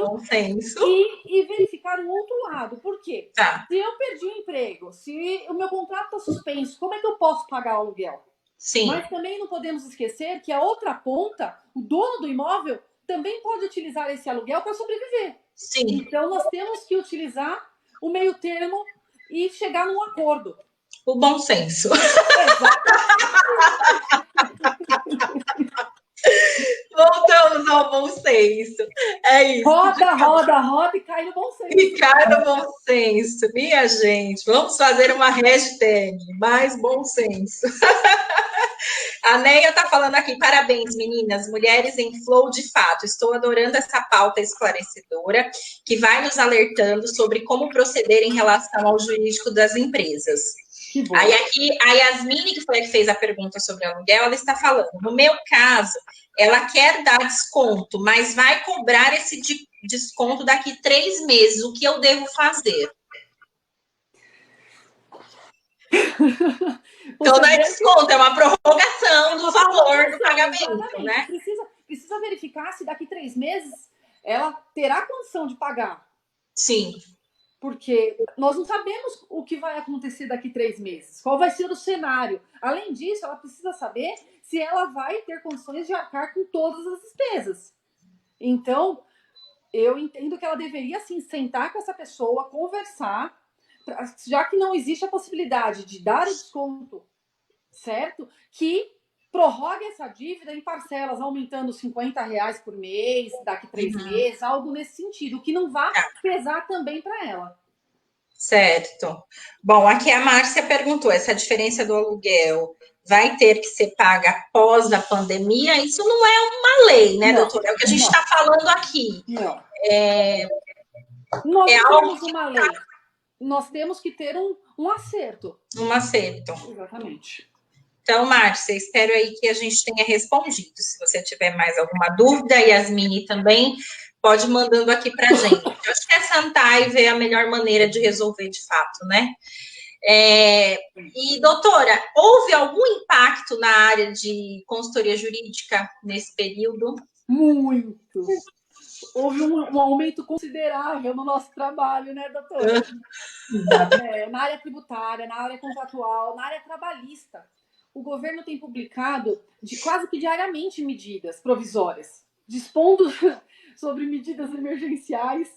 B: e verificar o outro lado. Por quê?
A: Tá.
B: Se eu perdi o emprego, se o meu contrato está suspenso, como é que eu posso pagar o aluguel?
A: Sim.
B: Mas também não podemos esquecer que a outra ponta, o dono do imóvel, também pode utilizar esse aluguel para sobreviver.
A: Sim.
B: Então, nós temos que utilizar o meio termo e chegar num acordo.
A: O bom senso. Voltamos ao bom senso. É isso.
B: Roda e cai no bom senso.
A: E cai no bom senso. Minha gente, vamos fazer uma hashtag mais bom senso. A Neia está falando aqui, parabéns, meninas, mulheres em flow de fato. Estou adorando essa pauta esclarecedora que vai nos alertando sobre como proceder em relação ao jurídico das empresas. Aí aqui, a Yasmine, que foi a que fez a pergunta sobre aluguel, ela está falando, no meu caso, ela quer dar desconto, mas vai cobrar esse desconto daqui 3 meses. O que eu devo fazer? Então, não é desconto, é uma prorrogação do valor do pagamento, exatamente, né?
B: Precisa verificar se daqui 3 meses ela terá condição de pagar.
A: Sim.
B: Porque nós não sabemos o que vai acontecer daqui 3 meses, qual vai ser o cenário. Além disso, ela precisa saber se ela vai ter condições de arcar com todas as despesas. Então, eu entendo que ela deveria, sim, sentar com essa pessoa, conversar, já que não existe a possibilidade de dar o desconto, certo? Que prorrogue essa dívida em parcelas, aumentando R$50 por mês, daqui 3 meses, algo nesse sentido, que não vá pesar também para ela.
A: Certo. Bom, aqui a Márcia perguntou, essa diferença do aluguel vai ter que ser paga após a pandemia? Isso não é uma lei, né, doutora? É o que a gente está falando aqui.
B: Não. Nós não temos uma lei. Nós temos que ter um acerto.
A: Um acerto.
B: Exatamente.
A: Então, Márcia, espero aí que a gente tenha respondido. Se você tiver mais alguma dúvida, Yasmine também, pode ir mandando aqui para a gente. Eu acho que a Santaiva é a melhor maneira de resolver de fato, né? E, doutora, houve algum impacto na área de consultoria jurídica nesse período?
B: Muito. Houve um aumento considerável no nosso trabalho, né, doutora? Na área tributária, na área contratual, na área trabalhista. O governo tem publicado quase que diariamente medidas provisórias, dispondo sobre medidas emergenciais,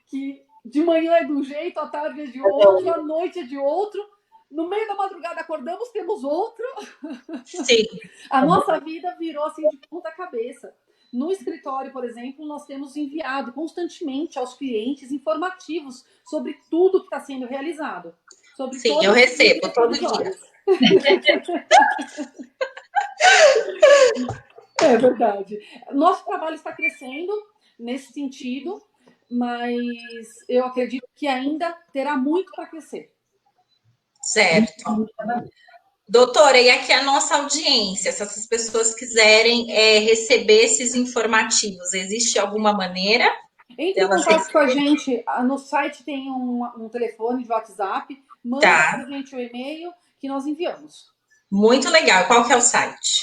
B: que de manhã é de um jeito, à tarde é de outro, à noite é de outro. No meio da madrugada acordamos, temos outro.
A: Sim.
B: A nossa vida virou assim de ponta cabeça. No escritório, por exemplo, nós temos enviado constantemente aos clientes informativos sobre tudo que está sendo realizado.
A: Sim, eu recebo todo dia.
B: É verdade. Nosso trabalho está crescendo. nesse sentido, mas eu acredito que ainda terá muito para crescer.
A: Certo. Doutora, e aqui a nossa audiência, se essas pessoas quiserem receber esses informativos, existe alguma maneira?
B: Entre em contato com a gente, no site tem um telefone de WhatsApp, manda para a gente o e-mail que nós enviamos.
A: Muito legal. Qual que é o site?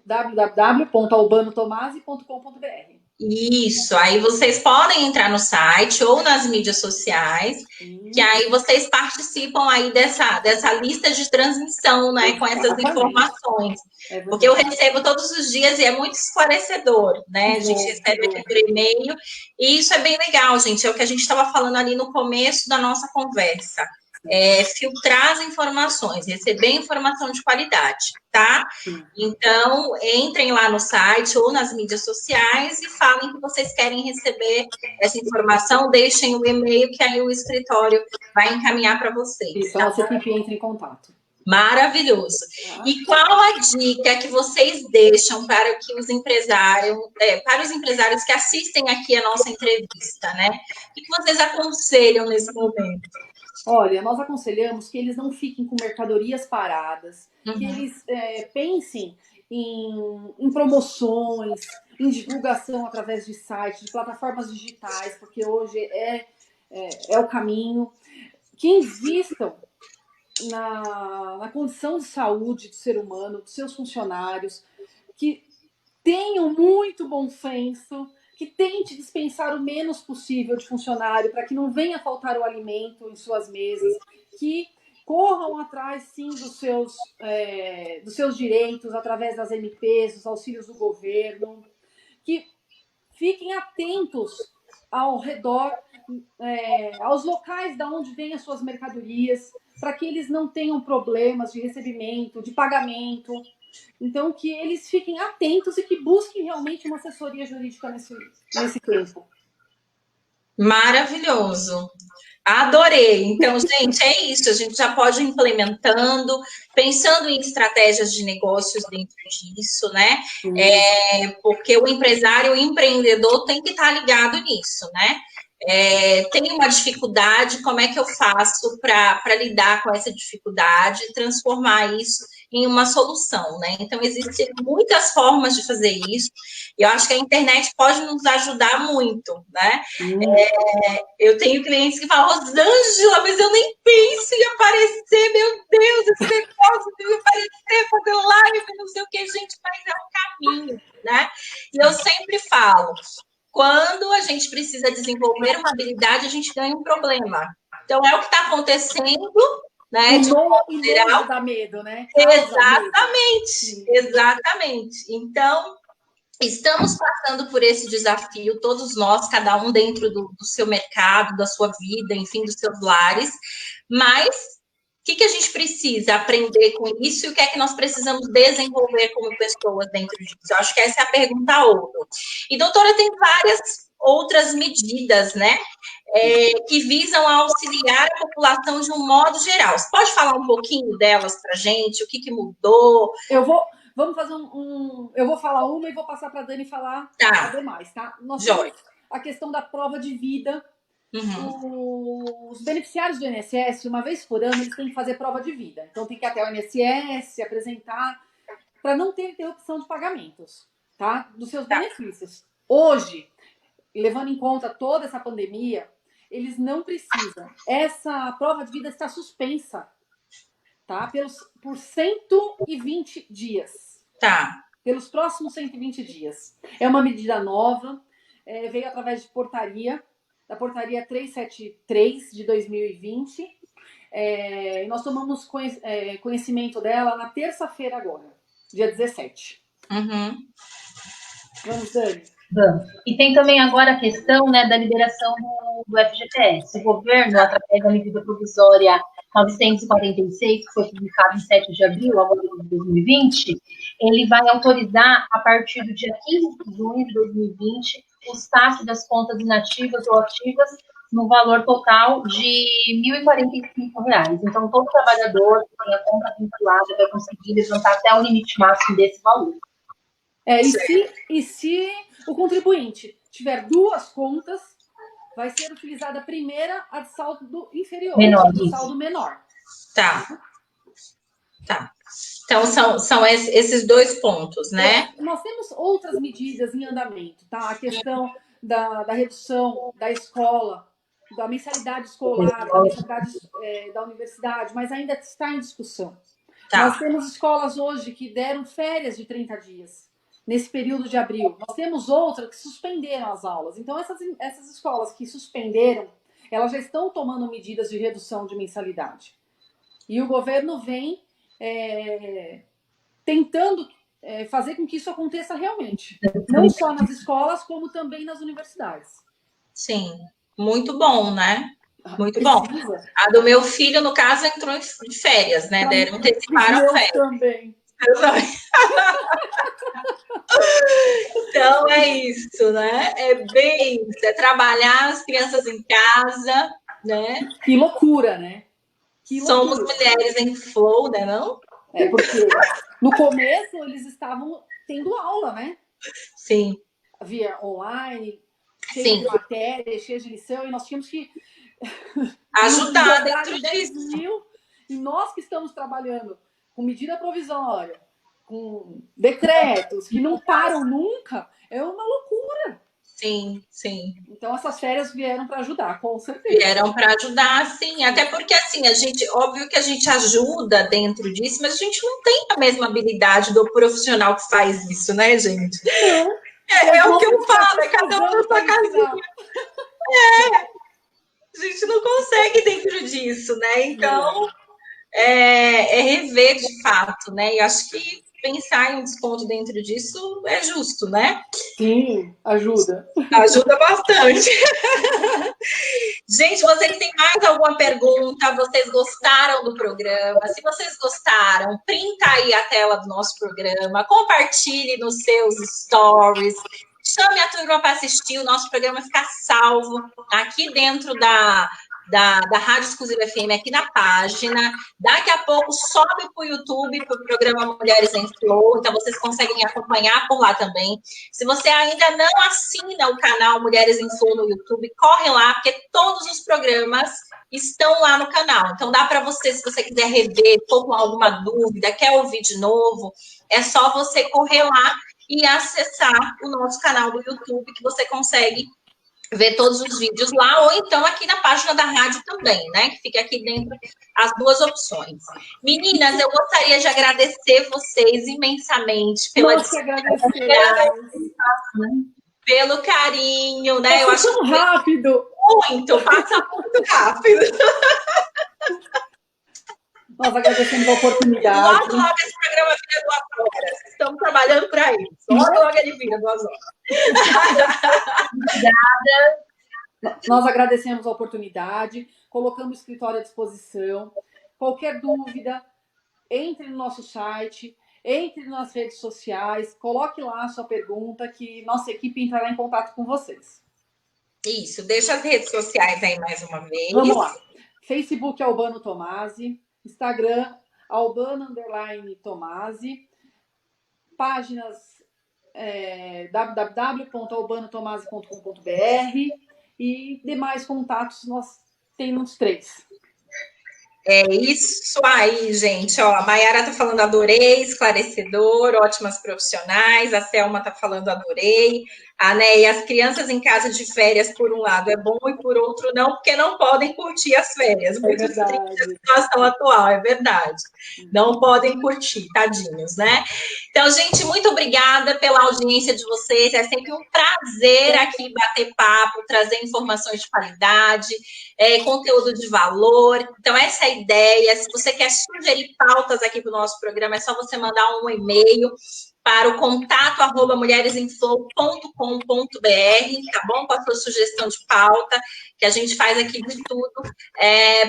B: www.albanotomasi.com.br.
A: Isso, aí vocês podem entrar no site ou nas mídias sociais, que aí vocês participam aí dessa lista de transmissão, né, com essas informações. Porque eu recebo todos os dias e é muito esclarecedor, né? A gente recebe aqui por e-mail, e isso é bem legal, gente. É o que a gente estava falando ali no começo da nossa conversa. Filtrar as informações, receber informação de qualidade, tá? Então, entrem lá no site ou nas mídias sociais e falem que vocês querem receber essa informação, deixem o e-mail que aí o escritório vai encaminhar para vocês.
B: Isso, a nossa equipe entra em contato.
A: Maravilhoso. E qual a dica que vocês deixam para que os empresários, que assistem aqui a nossa entrevista, né? O que vocês aconselham nesse momento?
B: Olha, nós aconselhamos que eles não fiquem com mercadorias paradas, que eles pensem em promoções, em divulgação através de sites, de plataformas digitais, porque hoje é o caminho, que invistam na condição de saúde do ser humano, dos seus funcionários, que tenham muito bom senso, que tente dispensar o menos possível de funcionário para que não venha faltar o alimento em suas mesas, que corram atrás, sim, dos seus direitos através das MPs, dos auxílios do governo, que fiquem atentos ao redor, aos locais de onde vêm as suas mercadorias, para que eles não tenham problemas de recebimento, de pagamento. Então, que eles fiquem atentos e que busquem realmente uma assessoria jurídica nesse tempo.
A: Maravilhoso. Adorei. Então, gente, é isso. A gente já pode ir implementando, pensando em estratégias de negócios dentro disso, né? Porque o empresário, o empreendedor tem que estar ligado nisso, né? Tem uma dificuldade, como é que eu faço para lidar com essa dificuldade e transformar isso em uma solução, né? Então, existem muitas formas de fazer isso, e eu acho que a internet pode nos ajudar muito, né? Eu tenho clientes que falam, Rosângela, mas eu nem penso em aparecer, meu Deus, esse negócio de aparecer, fazer live, não sei o que, gente, mas é um caminho, né? E eu sempre falo, quando a gente precisa desenvolver uma habilidade, a gente ganha um problema. Então, é o que está acontecendo, né?
B: De modo geral. Dá medo, né?
A: Exatamente. Então, estamos passando por esse desafio, todos nós, cada um dentro do seu mercado, da sua vida, enfim, dos seus lares, mas o que a gente precisa aprender com isso e o que é que nós precisamos desenvolver como pessoas dentro disso? Eu acho que essa é a pergunta ouro. E, doutora, tem várias outras medidas, né, que visam auxiliar a população de um modo geral. Você pode falar um pouquinho delas para a gente? O que mudou?
B: Vamos fazer eu vou falar uma e vou passar para a Dani falar as demais, tá? Nós temos a questão da prova de vida. Os beneficiários do INSS, uma vez por ano, eles têm que fazer prova de vida. Então, tem que ir até o INSS, apresentar, para não ter interrupção de pagamentos, tá? Dos seus benefícios. Hoje, levando em conta toda essa pandemia, eles não precisam. Essa prova de vida está suspensa, tá? Por 120 dias.
A: Tá.
B: Pelos próximos 120 dias. É uma medida nova, veio através de portaria, da portaria 373 de 2020. Nós tomamos conhecimento dela na terça-feira agora, dia 17. Vamos, Dani?
C: Vamos. E tem também agora a questão, né, da liberação do FGTS. O governo, através da medida provisória 946, que foi publicado em 7 de abril, agora de 2020, ele vai autorizar, a partir do dia 15 de junho de 2020, o saque das contas inativas ou ativas no valor total de R$ 1.045. Então, todo trabalhador que tem a conta vinculada vai conseguir levantar até o limite máximo desse valor.
B: E se o contribuinte tiver duas contas, vai ser utilizada a primeira, a de saldo inferior,
C: Menor,
B: de saldo menor.
A: Tá. Então, são esses dois pontos, né?
B: Nós temos outras medidas em andamento, tá? A questão da redução da escola, da mensalidade escolar, da mensalidade da universidade, mas ainda está em discussão.
A: Tá.
B: Nós temos escolas hoje que deram férias de 30 dias, nesse período de abril. Nós temos outras que suspenderam as aulas. Então, essas escolas que suspenderam, elas já estão tomando medidas de redução de mensalidade. E o governo vem tentando fazer com que isso aconteça realmente. Não só nas escolas, como também nas universidades.
A: Sim, muito bom, né? Muito bom. A do meu filho, no caso, entrou de férias, né? Deram anteciparam férias.
B: Também.
A: Então é isso, né? É bem isso, é trabalhar as crianças em casa, né?
B: Que loucura, né?
A: Somos mulheres em flow, né, não?
B: Porque no começo eles estavam tendo aula, né?
A: Sim.
B: Via online, cheio de matéria, cheio de lição, e nós tínhamos que
A: ajudar dentro disso.
B: E nós que estamos trabalhando com medida provisória, com decretos que não param nunca, é uma loucura.
A: Sim, sim.
B: Então essas férias vieram para ajudar, com certeza.
A: Vieram para ajudar, sim. Até porque, assim, a gente, óbvio que a gente ajuda dentro disso, mas a gente não tem a mesma habilidade do profissional que faz isso, né, gente?
B: Não.
A: É o que eu falo, é cada um na sua casinha. A gente não consegue dentro disso, né? Então, é rever de fato, né? E acho que pensar em um desconto dentro disso é justo, né?
B: Sim, ajuda.
A: Ajuda bastante. Gente, vocês têm mais alguma pergunta? Vocês gostaram do programa? Se vocês gostaram, printa aí a tela do nosso programa, compartilhe nos seus stories, chame a turma para assistir, o nosso programa fica salvo aqui dentro da Rádio Exclusiva FM, aqui na página. Daqui a pouco sobe para o YouTube, para o programa Mulheres em Flow, então vocês conseguem acompanhar por lá também. Se você ainda não assina o canal Mulheres em Flow no YouTube, corre lá, porque todos os programas estão lá no canal. Então dá para você, se você quiser rever, for com alguma dúvida, quer ouvir de novo, é só você correr lá e acessar o nosso canal do YouTube, que você consegue ver todos os vídeos lá, ou então aqui na página da rádio também, né? Que fica aqui dentro as duas opções. Meninas, eu gostaria de agradecer vocês imensamente pela pelo carinho, né?
B: Eu acho tão rápido.
A: Passa muito rápido.
B: Nós agradecemos a oportunidade.
A: Logo esse programa vira 2 horas. Estamos trabalhando para isso. Logo ele vira 2 horas.
B: Obrigada. Nós agradecemos a oportunidade, colocamos o escritório à disposição. Qualquer dúvida, entre no nosso site, entre nas redes sociais, coloque lá a sua pergunta, que nossa equipe entrará em contato com vocês.
A: Isso, deixa as redes sociais aí mais uma vez.
B: Vamos lá. Facebook Albano Tomasi, Instagram Albano_Tomasi, páginas www.albanotomasi.com.br e demais contatos nós temos 3.
A: É isso aí, gente. Ó, a Mayara tá falando adorei, esclarecedor, ótimas profissionais. A Selma tá falando adorei. E as crianças em casa de férias, por um lado, é bom e por outro não, porque não podem curtir as férias. Muito triste a situação atual, é verdade. Não podem curtir, tadinhos, né? Então, gente, muito obrigada pela audiência de vocês. É sempre um prazer aqui bater papo, trazer informações de qualidade, conteúdo de valor. Então, essa é a ideia. Se você quer sugerir pautas aqui para o nosso programa, é só você mandar um e-mail para o contato@mulheresemflow.com.br, tá bom? Com a sua sugestão de pauta, que a gente faz aqui de tudo,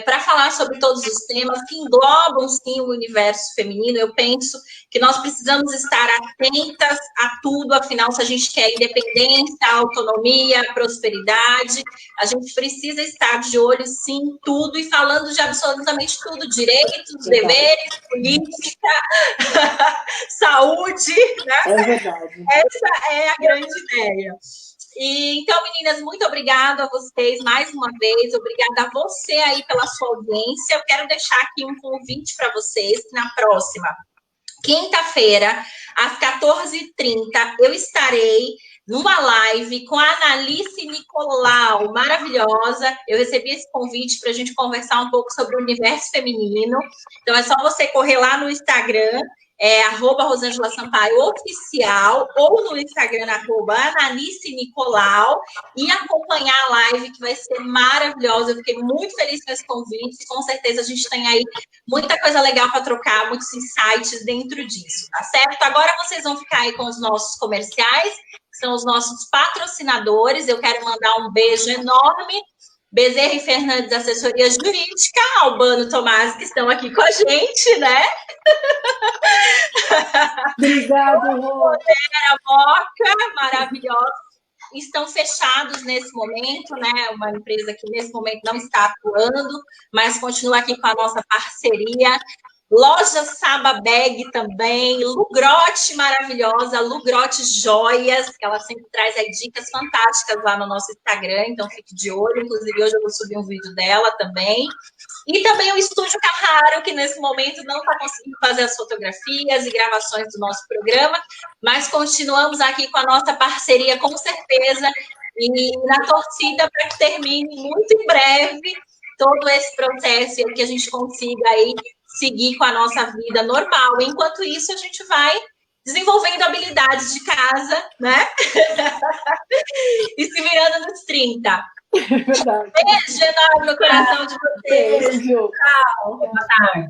A: para falar sobre todos os temas que englobam, sim, o universo feminino. Eu penso que nós precisamos estar atentas a tudo, afinal, se a gente quer independência, autonomia, prosperidade, a gente precisa estar de olho, sim, em tudo e falando de absolutamente tudo, direitos, deveres, política, saúde, né?
B: É verdade.
A: Essa é a grande ideia. E, então, meninas, muito obrigada a vocês mais uma vez. Obrigada a você aí pela sua audiência. Eu quero deixar aqui um convite para vocês, que na próxima quinta-feira, às 14h30, eu estarei numa live com a Analice Nicolau, maravilhosa. Eu recebi esse convite para a gente conversar um pouco sobre o universo feminino. Então, é só você correr lá no Instagram, @Rosângela Sampaio Oficial, ou no Instagram, @Analice Nicolau, e acompanhar a live, que vai ser maravilhosa. Eu fiquei muito feliz com esse convite. Com certeza a gente tem aí muita coisa legal para trocar, muitos insights dentro disso, tá certo? Agora vocês vão ficar aí com os nossos comerciais, que são os nossos patrocinadores. Eu quero mandar um beijo enorme. Bezerra e Fernandes, assessoria jurídica, Albano Tomás, que estão aqui com a gente, né?
B: Obrigada, Rô.
A: A Moca, maravilhosa. Estão fechados nesse momento, né? Uma empresa que nesse momento não está atuando, mas continua aqui com a nossa parceria. Loja Saba Bag também, Lugrote maravilhosa, Lugrote Joias, que ela sempre traz aí dicas fantásticas lá no nosso Instagram, então fique de olho. Inclusive, hoje eu vou subir um vídeo dela também. E também o Estúdio Carraro, que nesse momento não está conseguindo fazer as fotografias e gravações do nosso programa, mas continuamos aqui com a nossa parceria, com certeza, e na torcida para que termine muito em breve todo esse processo e que a gente consiga aí seguir com a nossa vida normal. Enquanto isso, a gente vai desenvolvendo habilidades de casa, né? E se virando nos 30.
B: É verdade.
A: Beijo enorme no coração de vocês.
B: Beijo.
A: Tchau.
C: Boa tarde.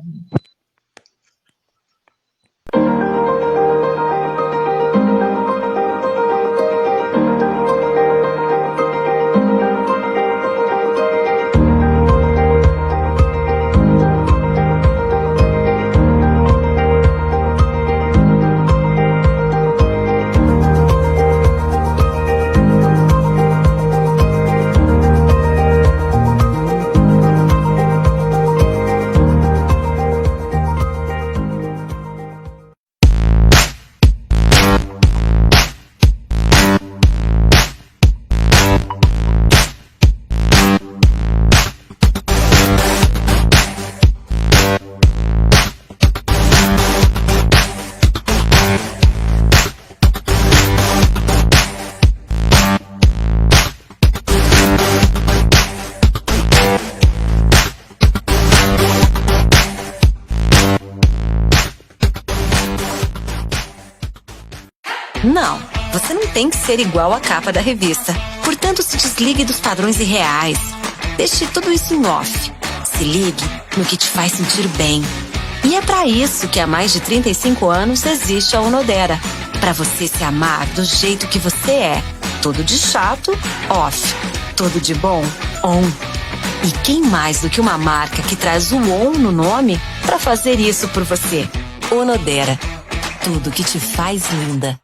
D: Não, você não tem que ser igual à capa da revista. Portanto, se desligue dos padrões irreais. Deixe tudo isso em off. Se ligue no que te faz sentir bem. E é para isso que há mais de 35 anos existe a Onodera. Para você se amar do jeito que você é. Tudo de chato, off. Tudo de bom, on. E quem mais do que uma marca que traz o on no nome para fazer isso por você? Onodera. Tudo que te faz linda.